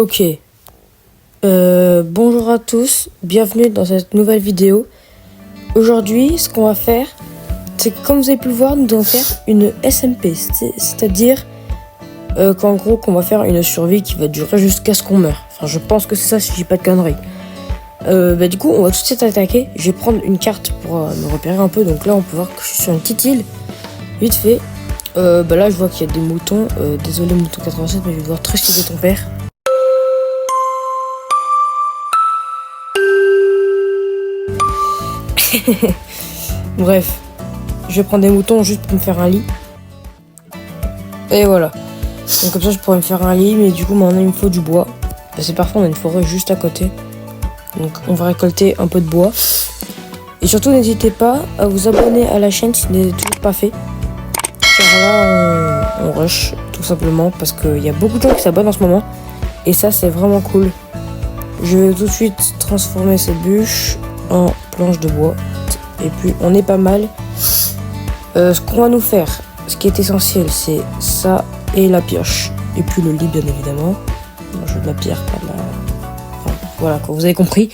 Ok. Bonjour à tous, bienvenue dans cette nouvelle vidéo. Aujourd'hui, ce qu'on va faire, c'est que comme vous avez pu le voir, nous allons faire une SMP. C'est-à-dire qu'en gros, qu'on va faire une survie qui va durer jusqu'à ce qu'on meure. Enfin, je pense que c'est ça si je dis pas de conneries. Du coup, on va tout de suite attaquer. Je vais prendre une carte pour me repérer un peu. Donc là, on peut voir que je suis sur une petite île. Vite fait. Là, je vois qu'il y a des moutons. Désolé, mouton 87, mais je vais devoir trucider ton père. Bref, je vais prendre des moutons juste pour me faire un lit. Et voilà. Donc comme ça, je pourrais me faire un lit, mais du coup, maintenant, il me faut du bois. C'est parfait, on a une forêt juste à côté. Donc on va récolter un peu de bois. Et surtout, n'hésitez pas à vous abonner à la chaîne si ce n'est toujours pas fait. Car là, on rush, tout simplement, parce qu'il y a beaucoup de gens qui s'abonnent en ce moment. Et ça, c'est vraiment cool. Je vais tout de suite transformer ces bûches en planches de bois. Et puis, on est pas mal. Ce qu'on va nous faire, ce qui est essentiel, c'est ça et la pioche. Et puis le lit, bien évidemment. Moi, je veux de la pierre, pas de la... Enfin, voilà, quoi, vous avez compris.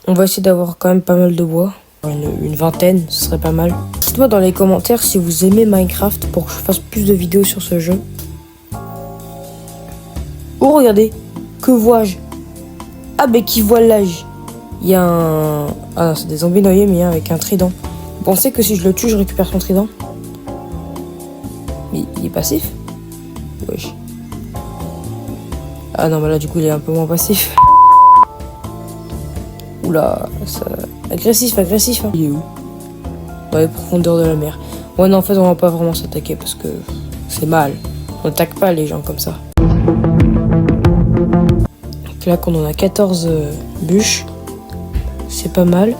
On va essayer d'avoir quand même pas mal de bois. Une vingtaine, ce serait pas mal. Dites-moi dans les commentaires si vous aimez Minecraft pour que je fasse plus de vidéos sur ce jeu. Oh, regardez. Que vois-je? Ah, mais qui voit l'âge? Il y a un... Ah non, c'est des zombies noyés, mais avec un trident. Vous pensez que si je le tue, je récupère son trident? Mais il est passif? Wesh. Ah non, mais là, du coup, il est un peu moins passif. Oula, ça... Agressif, hein. Il est où? Dans les profondeurs de la mer. Ouais, non, en fait, on va pas vraiment s'attaquer parce que c'est mal. On n'attaque pas les gens comme ça. Donc là, qu'on en a 14 bûches. C'est pas mal.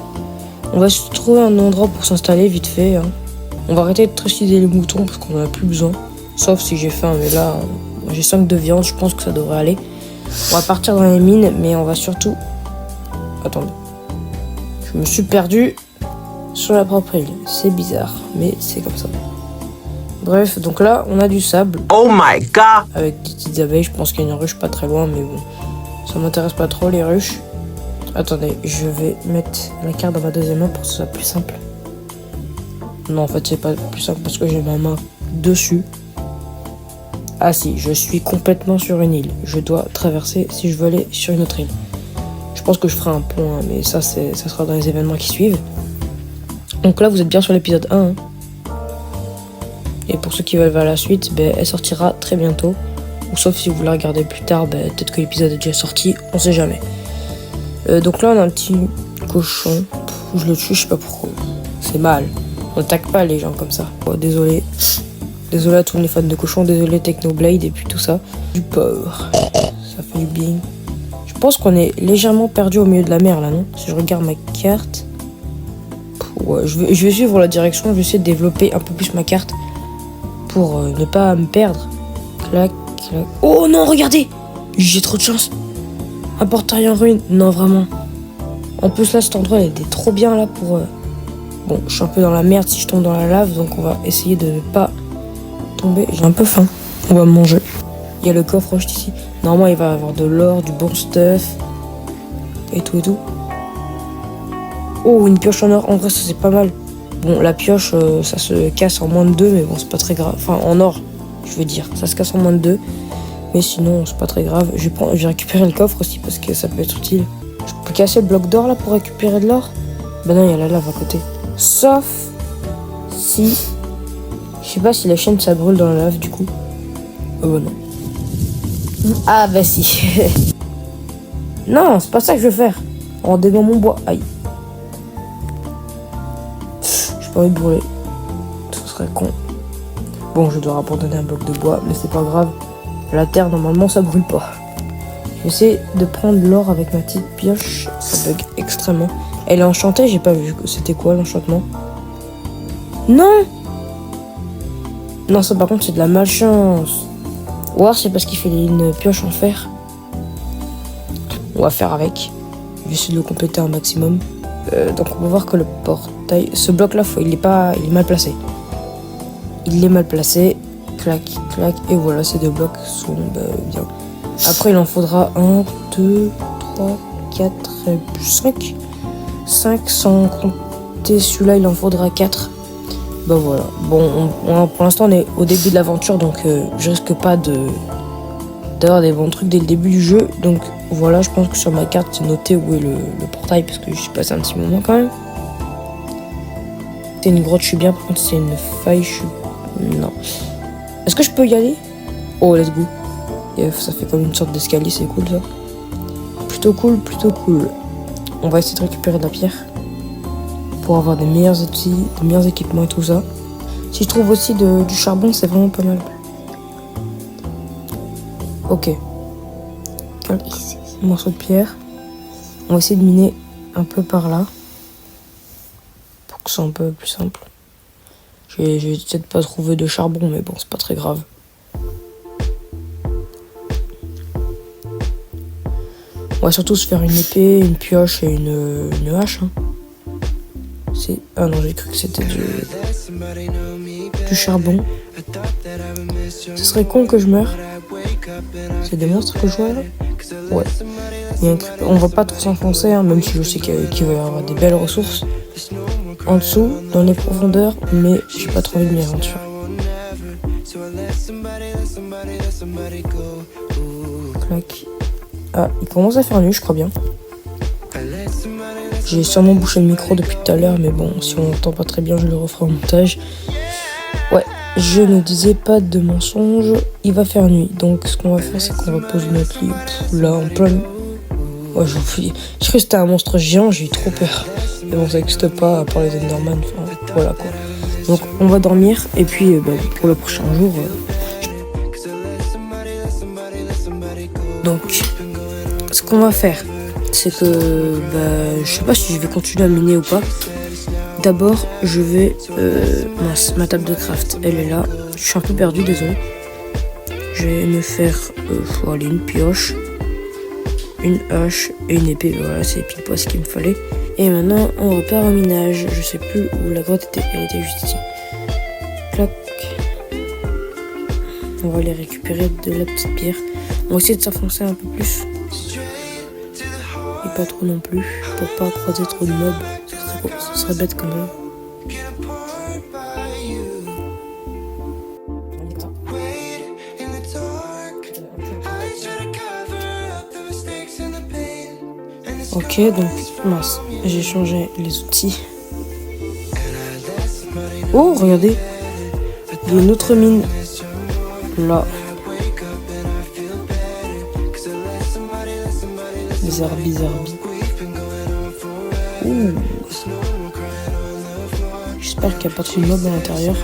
On va se trouver un endroit pour s'installer vite fait. Hein. On va arrêter de trucider les moutons parce qu'on en a plus besoin. Sauf si j'ai faim, mais là, j'ai 5 de viande, je pense que ça devrait aller. On va partir dans les mines, mais on va surtout... Attendez. Je me suis perdu sur la propre île. C'est bizarre, mais c'est comme ça. Bref, donc là, on a du sable. Oh my god! Avec des petites abeilles, je pense qu'il y a une ruche pas très loin, mais bon. Ça m'intéresse pas trop, les ruches. Attendez, je vais mettre la carte dans ma deuxième main pour que ce soit plus simple. Non, en fait, c'est pas plus simple parce que j'ai ma main dessus. Ah si, je suis complètement sur une île. Je dois traverser si je veux aller sur une autre île. Je pense que je ferai un pont, hein, mais ça sera dans les événements qui suivent. Donc là, vous êtes bien sur l'épisode 1. Hein. Et pour ceux qui veulent voir la suite, elle sortira très bientôt. Ou sauf si vous la regardez plus tard, peut-être que l'épisode est déjà sorti, on sait jamais. Donc là, on a un petit cochon. Je le tue, je sais pas pourquoi. C'est mal. On n'attaque pas les gens comme ça. Oh, désolé. Désolé à tous les fans de cochons. Désolé Technoblade et puis tout ça. Du pauvre. Ça fait du bien. Je pense qu'on est légèrement perdu au milieu de la mer là, non? Si je regarde ma carte. Ouais, je vais suivre la direction. Je vais essayer de développer un peu plus ma carte. Pour ne pas me perdre. Clac, clac. Oh non, regardez! J'ai trop de chance. Un portail en ruine. Non, vraiment. En plus, là, cet endroit, il était trop bien, là, pour... Bon, je suis un peu dans la merde si je tombe dans la lave, donc on va essayer de ne pas tomber. J'ai un peu faim. On va manger. Il y a le coffre juste ici. Normalement, il va y avoir de l'or, du bon stuff. Et tout et tout. Oh, une pioche en or. En vrai, ça, c'est pas mal. Bon, la pioche, ça se casse en moins de 2, mais bon, c'est pas très grave. Enfin, en or, je veux dire. Ça se casse en moins de 2. Mais sinon, c'est pas très grave. Je vais récupérer le coffre aussi parce que ça peut être utile. Je peux casser le bloc d'or là pour récupérer de l'or? Ben non, il y a la lave à côté. Sauf si... Je sais pas si la chaîne ça brûle dans la lave du coup. Oh bah non. Ah bah si. Non, c'est pas ça que je veux faire. Rendez-moi mon bois. Aïe. J'ai pas envie de brûler. Ce serait con. Bon, je dois abandonner un bloc de bois, mais c'est pas grave. La terre, normalement, ça brûle pas. J'essaie de prendre l'or avec ma petite pioche. Ça bug extrêmement. Elle est enchantée, j'ai pas vu que c'était quoi l'enchantement. Non! Non, ça par contre, c'est de la malchance. Ou alors, c'est parce qu'il fait une pioche en fer. On va faire avec. Je vais essayer de le compléter un maximum. Donc, on va voir que le portail... Ce bloc-là, il est mal placé. Il est mal placé. Clac, clac. Et voilà, ces deux blocs sont bien. Après, il en faudra 1, 2, 3, 4, 5. 5 sans compter celui-là, il en faudra 4. Bah voilà. Bon, pour l'instant, on est au début de l'aventure, donc je risque pas d'avoir des bons trucs dès le début du jeu. Donc voilà, je pense que sur ma carte, c'est noté où est le portail, parce que je suis passé un petit moment quand même. C'est une grotte, je suis bien. Par contre, c'est une faille, je suis... Non. Est-ce que je peux y aller? Oh, let's go. Ça fait comme une sorte d'escalier, c'est cool ça. Plutôt cool, plutôt cool. On va essayer de récupérer de la pierre pour avoir des meilleurs outils, des meilleurs équipements et tout ça. Si je trouve aussi du charbon, c'est vraiment pas mal. Ok. Un morceau de pierre. On va essayer de miner un peu par là pour que ce soit un peu plus simple. J'ai peut-être pas trouvé de charbon, mais bon, c'est pas très grave. On va surtout se faire une épée, une pioche et une hache. Hein. Ah non, j'ai cru que c'était du charbon. Ce serait con que je meure. C'est des monstres que je vois là? Ouais. On va pas trop s'enfoncer, hein, même si je sais qu'il va y avoir des belles ressources en dessous, dans les profondeurs, mais j'ai pas trop envie de m'y aventurer. Clac. Ah, il commence à faire nuit, je crois bien. J'ai sûrement bouché le micro depuis tout à l'heure, mais bon, si on n'entend pas très bien, je le referai au montage. Ouais, je ne disais pas de mensonge, il va faire nuit. Donc ce qu'on va faire, c'est qu'on va poser notre lit là, en plein... Ouais, je cru que c'était un monstre géant, j'ai eu trop peur. Mais bon, ça n'existe pas, à part les Enderman, enfin, voilà quoi. Donc on va dormir, et puis pour le prochain jour... Donc, ce qu'on va faire, c'est que je sais pas si je vais continuer à miner ou pas. D'abord, je vais ma table de craft, elle est là. Je suis un peu perdu, désolé. Je vais me faire une pioche, une hache et une épée. Voilà, c'est pile poil ce qu'il me fallait. Et maintenant, on repart au minage. Je sais plus où la grotte était. Elle était juste ici. Clac. On va aller récupérer de la petite pierre. On va essayer de s'enfoncer un peu plus. Et pas trop non plus, pour pas croiser trop de mobs. Ce serait bête quand même. Ok, donc mince, j'ai changé les outils. Oh, regardez, il y a une autre mine là. Bizarre. Ouh. J'espère qu'il n'y a pas trop de mobs à l'intérieur.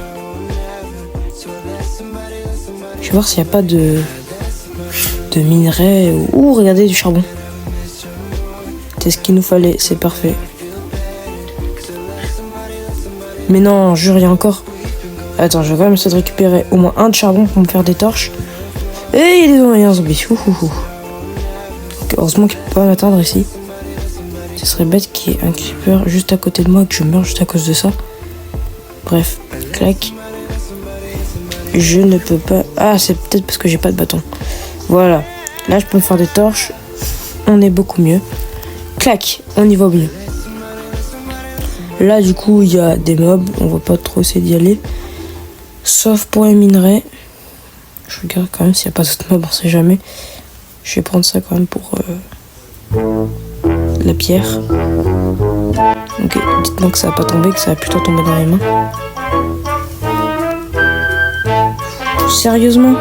Je vais voir s'il n'y a pas de minerais. Ouh, regardez, du charbon. C'est ce qu'il nous fallait, c'est parfait. Mais non, jure, il y a encore. Attends, je vais quand même essayer de récupérer au moins un de charbon pour me faire des torches. Et il y a un zombie. Heureusement qu'il ne peut pas m'atteindre ici. Ce serait bête qu'il y ait un creeper juste à côté de moi et que je meure juste à cause de ça. Bref, clac. Je ne peux pas... Ah, c'est peut-être parce que j'ai pas de bâton. Voilà. Là, je peux me faire des torches. On est beaucoup mieux. Clac, on y va mieux. Là, du coup, il y a des mobs. On va pas trop essayer d'y aller. Sauf pour les minerais. Je regarde quand même s'il n'y a pas d'autres mobs, on sait jamais. Je vais prendre ça quand même pour la pierre. Ok, dites-moi que ça va pas tomber, que ça va plutôt tomber dans les mains. Sérieusement?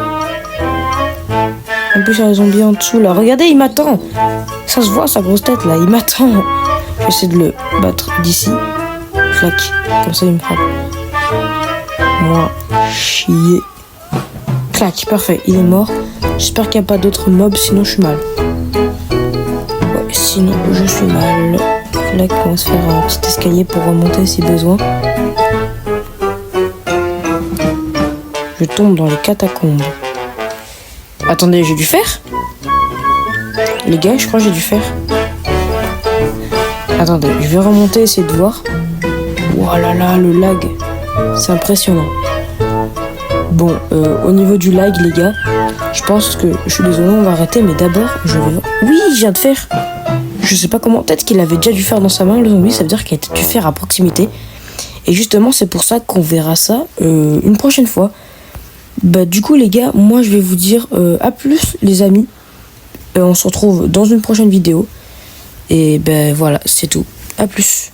En plus, il y a un zombie en dessous là. Regardez, il m'attend. Ça se voit, sa grosse tête là, il m'attend. Je vais essayer de le battre d'ici. Clac, comme ça il me frappe. Moi, chier. Clac, parfait, il est mort. J'espère qu'il n'y a pas d'autres mobs, sinon je suis mal. Ouais, sinon je suis mal. Clac, on va se faire un petit escalier pour remonter si besoin. Je tombe dans les catacombes. Attendez, j'ai dû faire? Les gars, je crois que j'ai dû faire. Attendez, je vais remonter, essayer de voir. Oh là là, le lag. C'est impressionnant. Bon, au niveau du like, les gars, je pense que, je suis désolé, on va arrêter, mais d'abord, je vais... Oui, je viens de faire. Je sais pas comment, peut-être qu'il avait déjà dû faire dans sa main, le zombie, ça veut dire qu'il a dû faire à proximité. Et justement, c'est pour ça qu'on verra ça une prochaine fois. Bah, du coup, les gars, moi, je vais vous dire à plus, les amis. On se retrouve dans une prochaine vidéo. Et ben voilà, c'est tout. À plus.